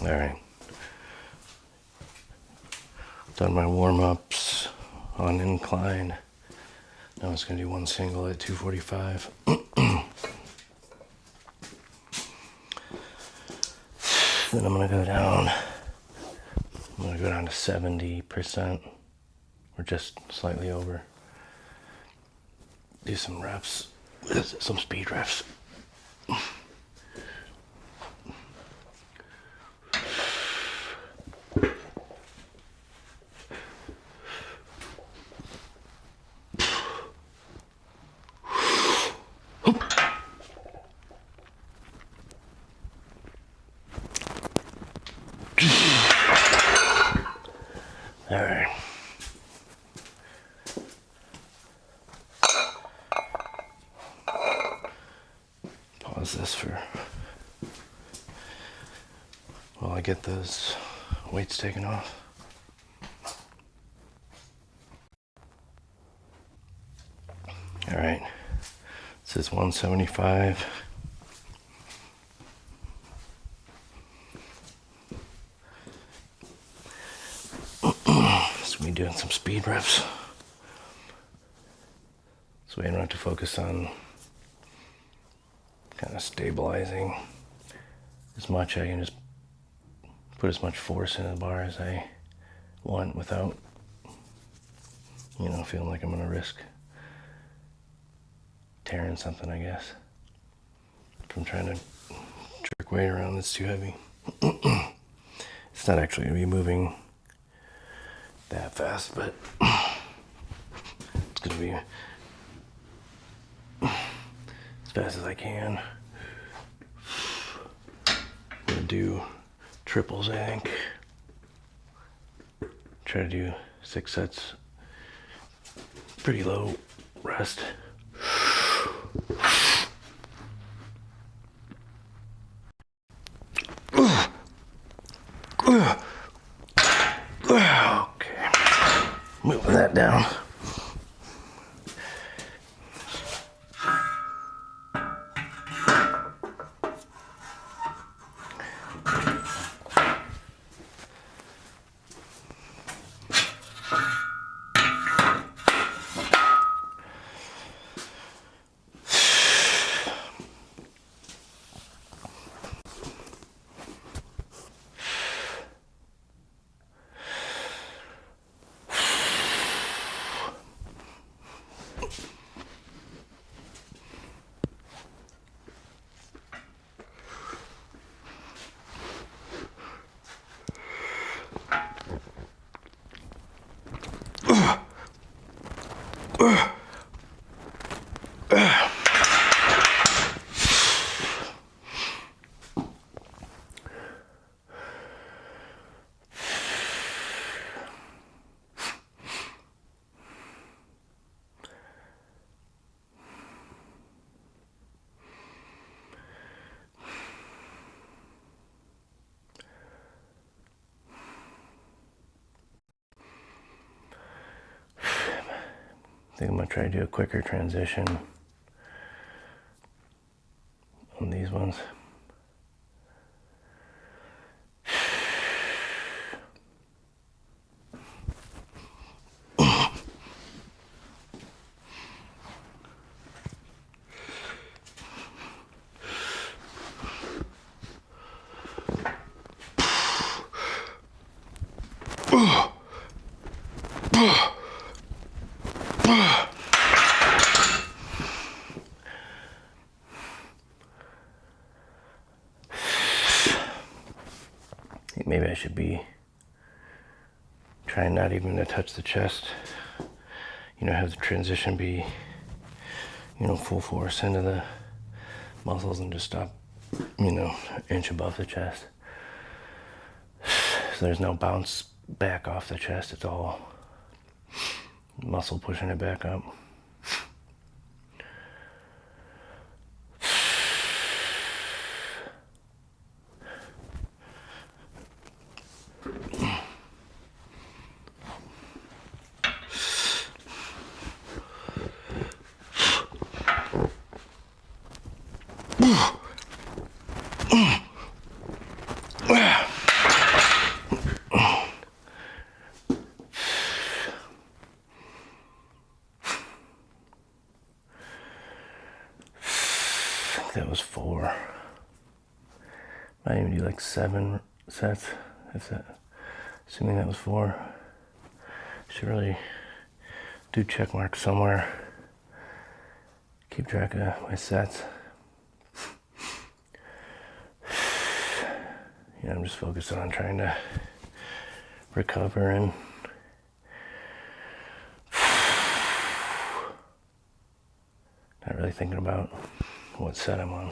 All right. Done my warm-ups on incline. Now I'm just gonna do one single at 245. Then I'm gonna go down. I'm gonna go down to 70%, or just slightly over. Do some reps, some speed reps. All right. Pause this for while I get those weights taken off. All right. This is 175. So we're doing some speed reps. So we don't have to focus on kind of stabilizing as much. I can just put as much force into the bar as I want without, feeling like I'm gonna risk tearing something, I guess. If I'm trying to jerk weight around that's too heavy. It's not actually gonna be moving that fast, but it's gonna be as fast as I can. I'm gonna do triples, I think. Try to do 6 sets. Pretty low rest. Okay, moving that down. I think I'm gonna try to do a quicker transition on these ones. Maybe I should be trying not even to touch the chest. Have the transition be, full force into the muscles and just stop, an inch above the chest. So there's no bounce back off the chest. It's all muscle pushing it back up. that was 4. Might even do like 7 sets, if that, assuming that was 4. Should really do check marks somewhere. Keep track of my sets. You know, I'm just focused on trying to recover and not really thinking about what set I'm on.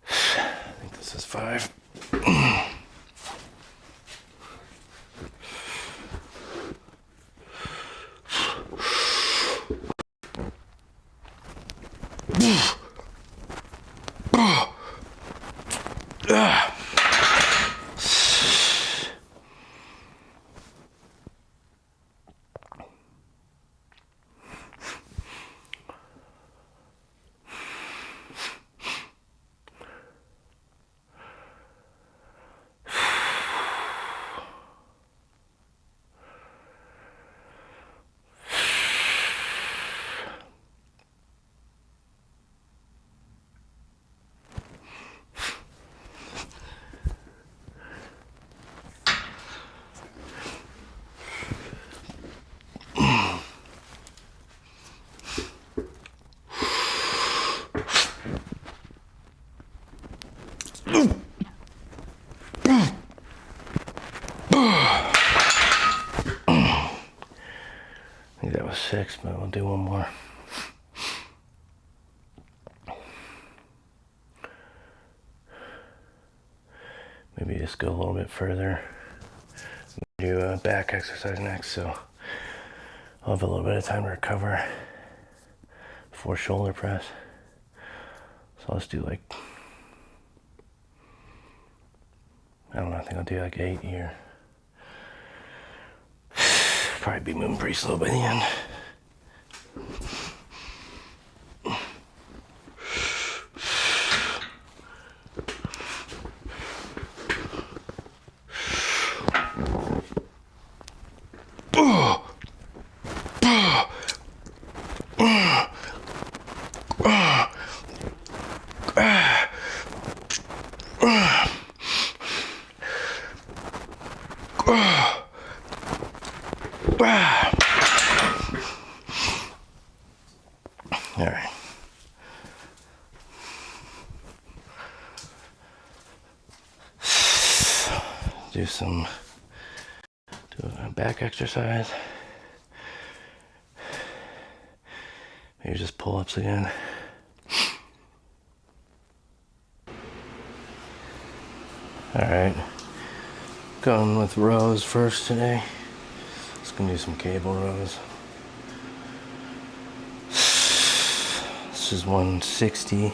I think this is 5. I think that was 6, but we'll do one more. Maybe just go a little bit further. Do a back exercise next, so I'll have a little bit of time to recover before shoulder press. So let's do like, I don't know, I think I'll do like 8 here. Probably be moving pretty slow by the end. All right. Do a back exercise. Maybe just pull-ups again. All right. Going with rows first today. Just gonna do some cable rows. This is 160.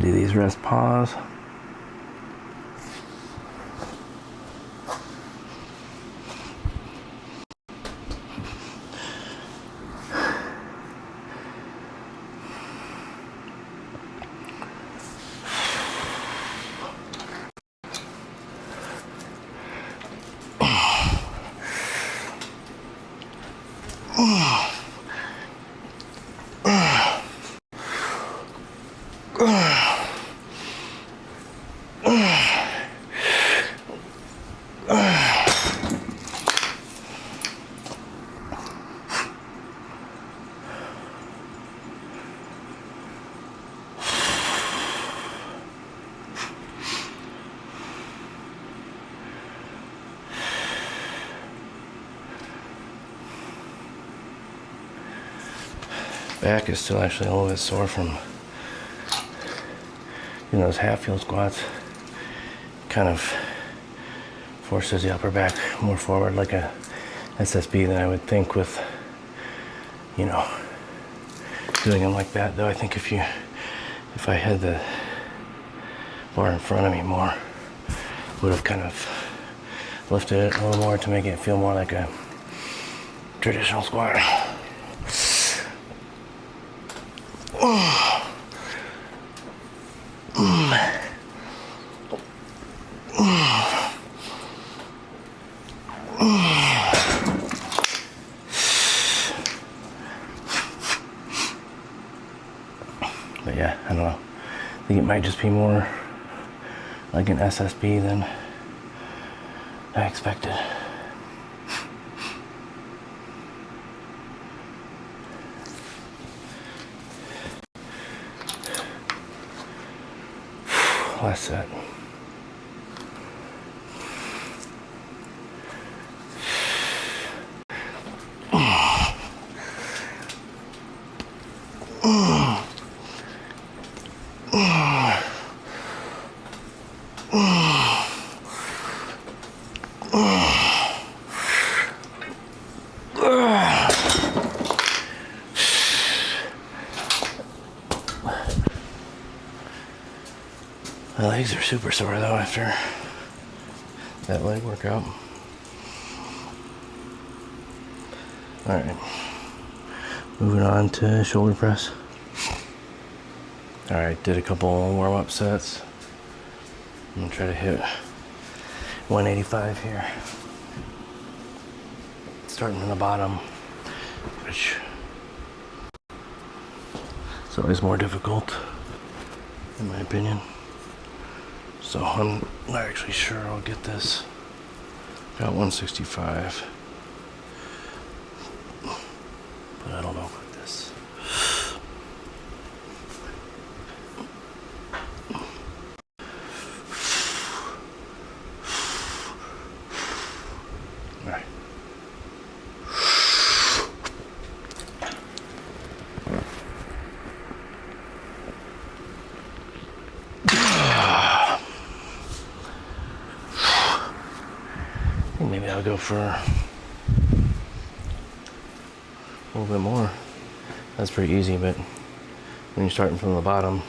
Do these rest pause. Back is still actually a little bit sore from in those half field squats, kind of forces the upper back more forward like a SSB than I would think with, you know, doing them like that. Though I think if I had the bar in front of me more, would have kind of lifted it a little more to make it feel more like a traditional squat. But yeah, I don't know. I think it might just be more like an SSB than I expected. Last set. My legs are super sore though after that leg workout. Alright, moving on to shoulder press. Alright, did a couple warm-up sets. I'm gonna try to hit 185 here. Starting from the bottom, which is always more difficult, in my opinion. So I'm not actually sure I'll get this. Got 165. But I don't know about this. Alright. Maybe I'll go for a little bit more. That's pretty easy, but when you're starting from the bottom,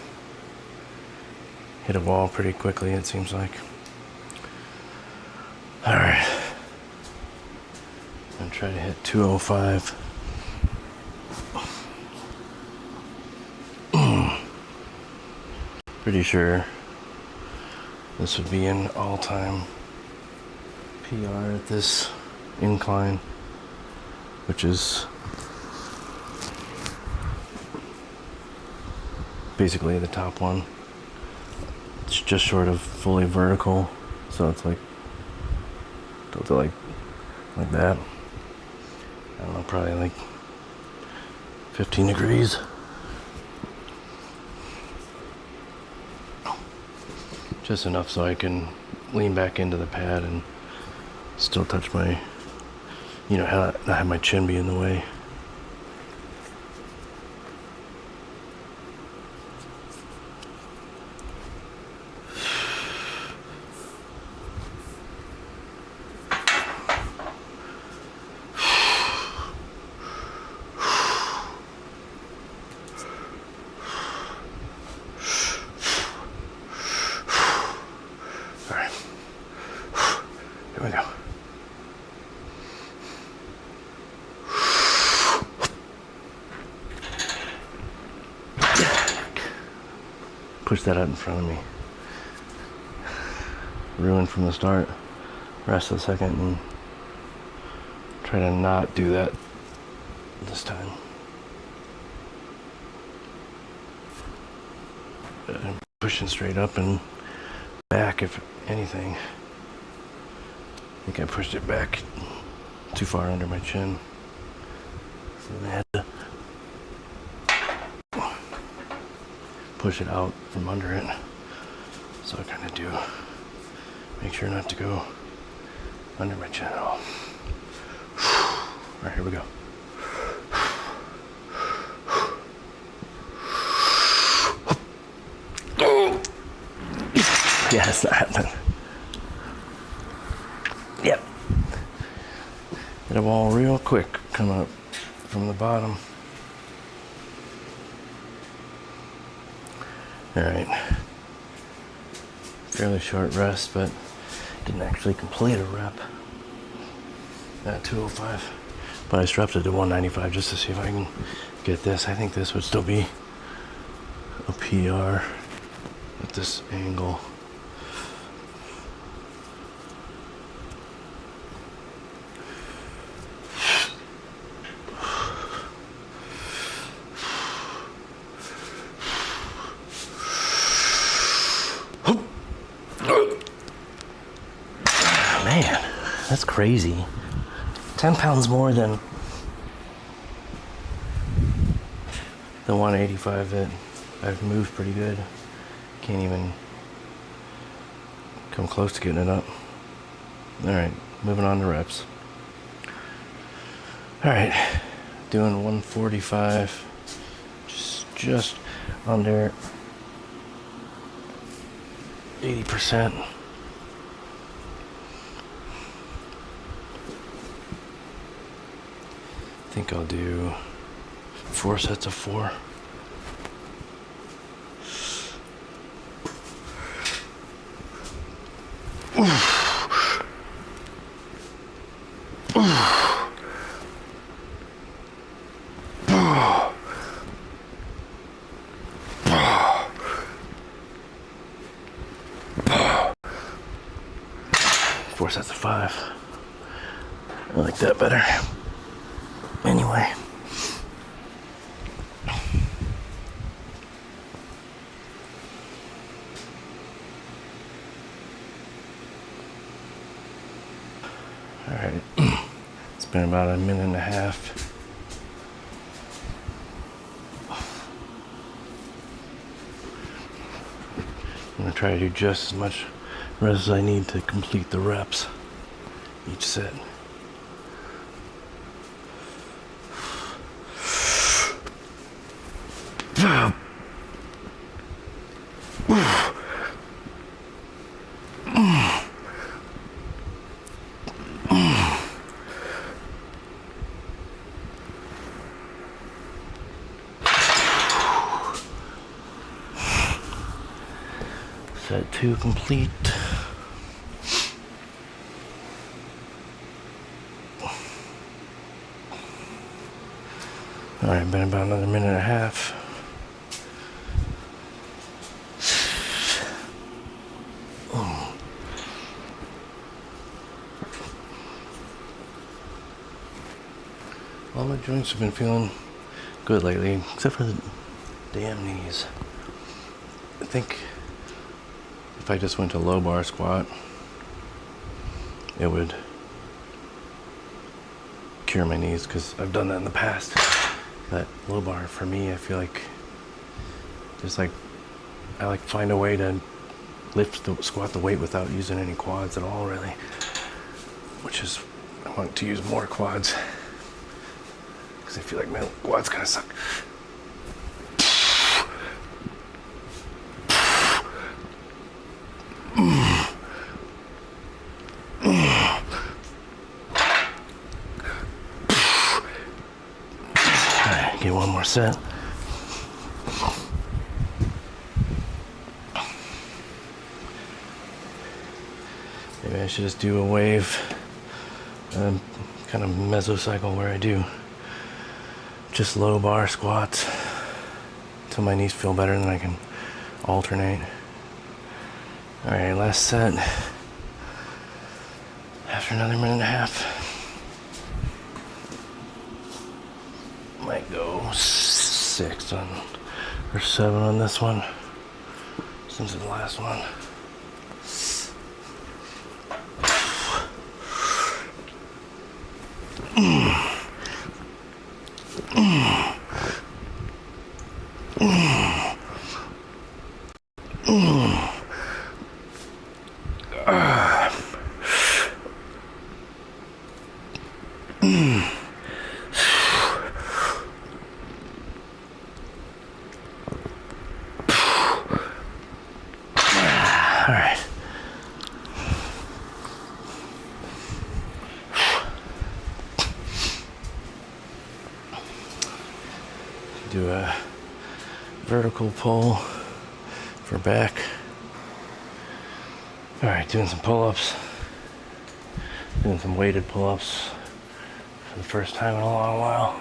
hit a wall pretty quickly, it seems like. All right. I'm gonna try to hit 205. Pretty sure this would be an all-time PR at this incline, which is basically the top one. It's just short of fully vertical, so it's like tilted like that. I don't know, probably like 15 degrees. Just enough so I can lean back into the pad and still touch my, you know, not have my chin be in the way. All right, here we go. Push that out in front of me. Ruined from the start. Rest of the second and try to not do that this time. Pushing straight up and back, if anything. I think I pushed it back too far under my chin. So then I had to push it out from under it. So I kind of do make sure not to go under my chin at all. All right, here we go. Yeah, it's not happening. Yep. Hit a wall real quick, come up from the bottom. All right. Fairly short rest, but didn't actually complete a rep at 205. But I strapped it to 195 just to see if I can get this. I think this would still be a PR at this angle. Man, that's crazy. 10 pounds more than the 185 that I've moved pretty good. Can't even come close to getting it up. All right, moving on to reps. All right, doing 145, just under 80%. I think I'll do 4 sets of 4. Four sets of 5. I like that better. Anyway. All right. It's been about a minute and a half. I'm gonna try to do just as much rest as I need to complete the reps each set. Set 2 complete. All right, been about another minute and a half. All my joints have been feeling good lately, except for the damn knees. I think if I just went to low bar squat, it would cure my knees, because I've done that in the past. That low bar, for me, I feel like there's like, I like find a way to squat the weight without using any quads at all, really. Which is, I want to use more quads, because I feel like my quads kind of suck. Get one more set. Maybe I should just do a wave, kind of mesocycle where I do just low bar squats until my knees feel better, and then I can alternate. All right, last set. After another minute and a half. Might go 6 on, or 7 on this one, since it's the last one. All right. vertical pull for back. All right, doing some pull-ups. Doing some weighted pull-ups for the first time in a long while.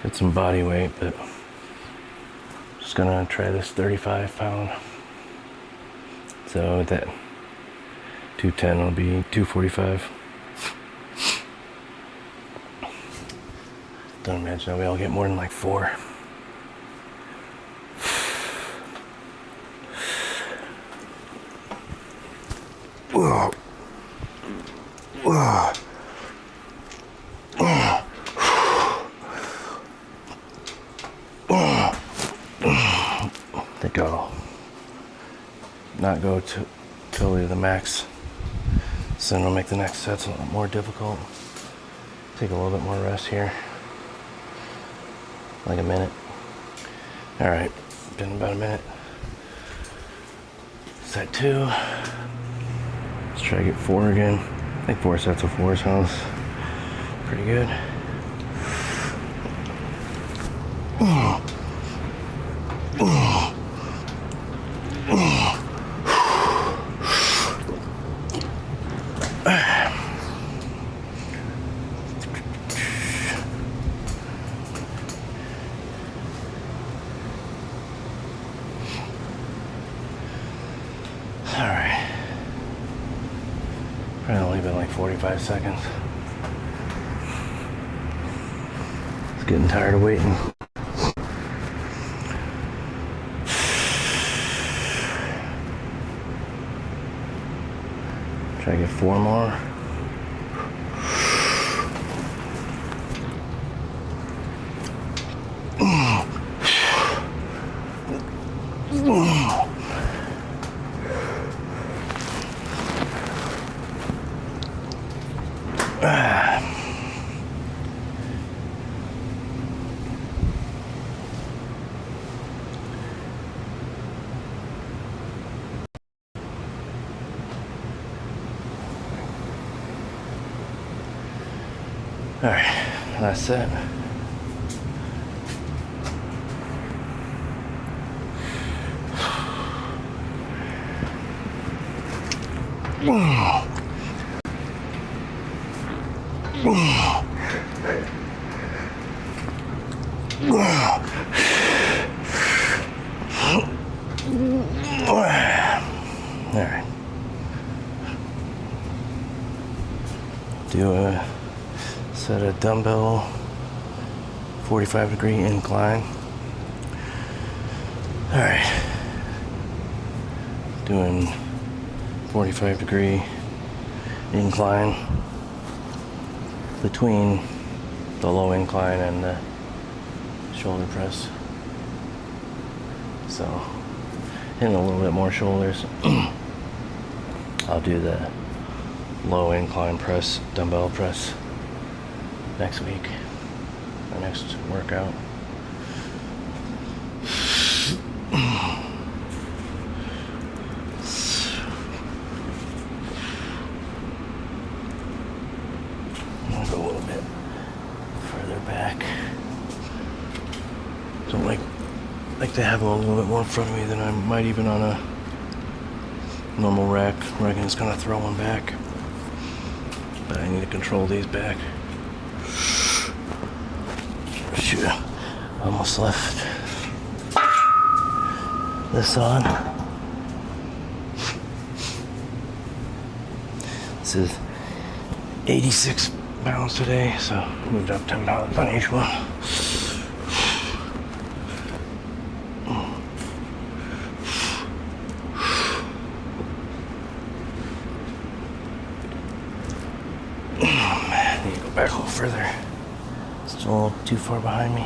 Did some body weight, but just gonna try this 35 pound. So that 210 will be 245. Don't imagine I'll be able to get more than like 4. Whoa. Whoa. I think I'll not go to totally to the max, so then I'll make the next sets a lot more difficult. Take a little bit more rest here, like a minute. All right, been about a minute. Set 2. Let's try to get 4 again. I think 4 sets of 4 sounds pretty good. Alright. Probably only been like 45 seconds. It's getting tired of waiting. Try to get 4 more. All right, last set. All right. Do a set of dumbbell 45-degree incline. All right. Doing 45-degree incline between the low incline and the shoulder press. So, hitting a little bit more shoulders. I'll do the low incline press, dumbbell press next week, our next workout. I'll go a little bit further back. Don't like to have them a little bit more in front of me than I might even on a normal rack, where I can just kind of throw one back. But I need to control these back. Shoot, almost left this on. This is 86 pounds today, so moved up 10 pounds on each one. Back a little further. Still a little too far behind me.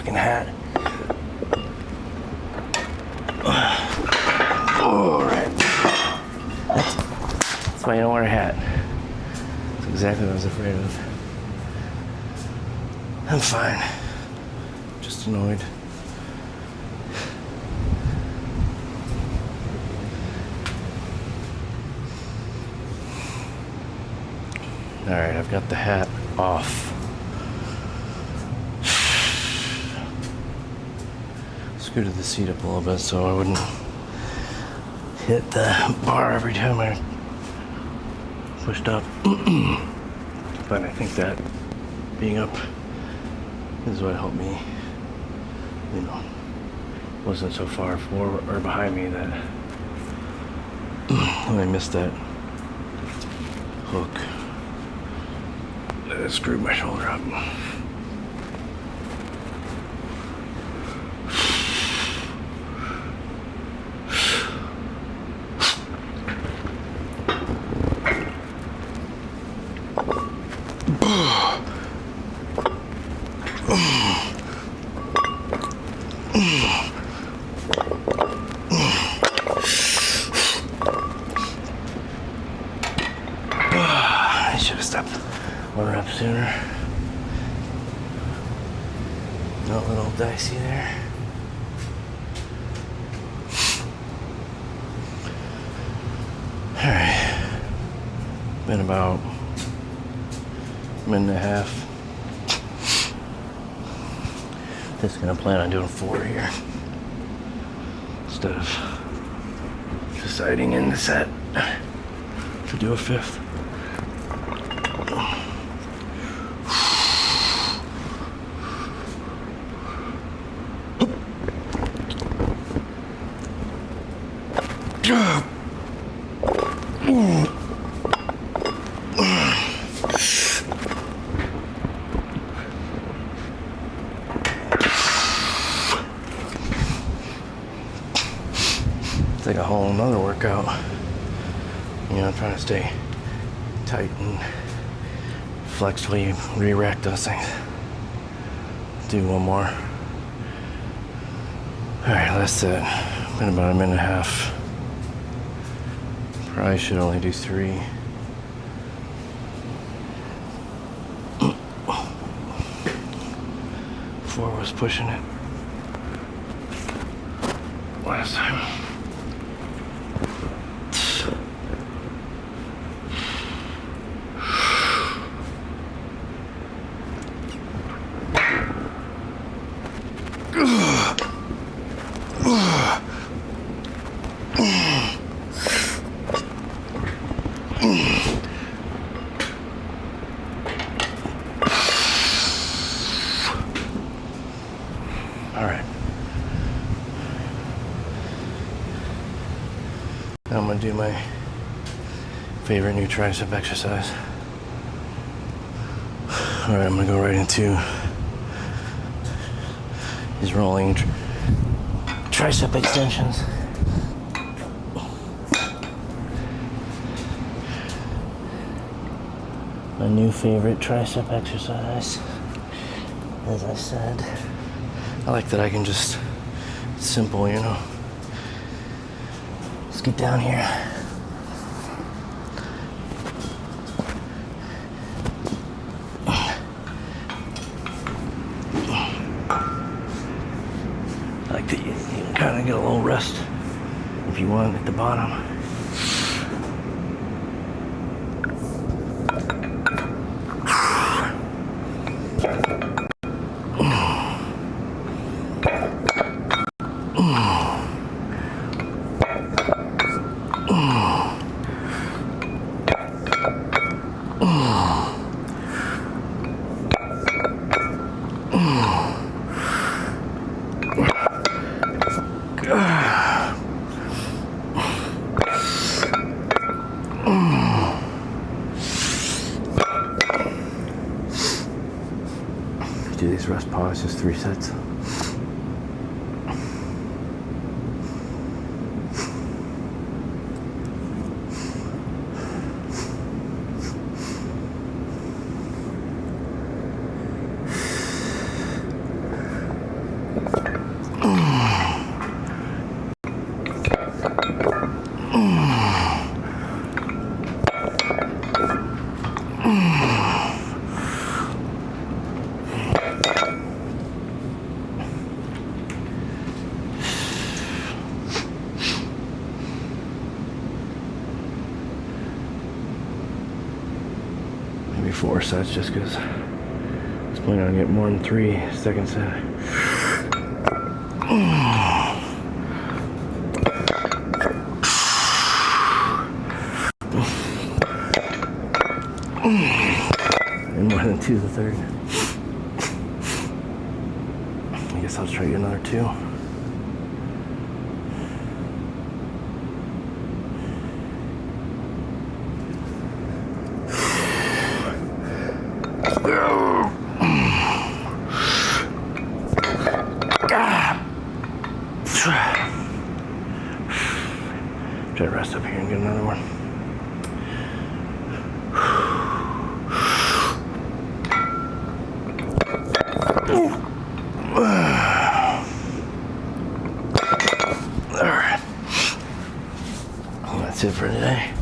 fucking hat. Alright. That's why you don't wear a hat. That's exactly what I was afraid of. I'm fine. Just annoyed. Alright, I've got the hat off. Scooted the seat up a little bit so I wouldn't hit the bar every time I pushed up. But I think that being up is what helped me, you know, wasn't so far forward or behind me that when I missed that hook, it screwed my shoulder up. I should have stopped 1 rep sooner. Not a little dicey there. Alright. Been about a minute and a half. Just gonna plan on doing 4 here instead of deciding in the set to do a 5th. It's like a whole nother workout. You know, trying to stay tight and flex while you re-rack those things. Do one more. Alright, that's set. Been about a minute and a half. Probably should only do 3. Four was pushing it last time. Alright. Now I'm going to do my favorite new tricep exercise. Alright, I'm going to go right into these rolling tricep extensions. My new favorite tricep exercise, as I said. I like that I can just, it's simple, you know. Let's get down here. I like that you can kind of get a little rest if you want at the bottom. Do these rest pause, just 3 sets. 4 sets just because I was planning on getting more than 3 second set. And more than 2 the third. I guess I'll try another 2. Try to rest up here and get another one. All right. That's it for today.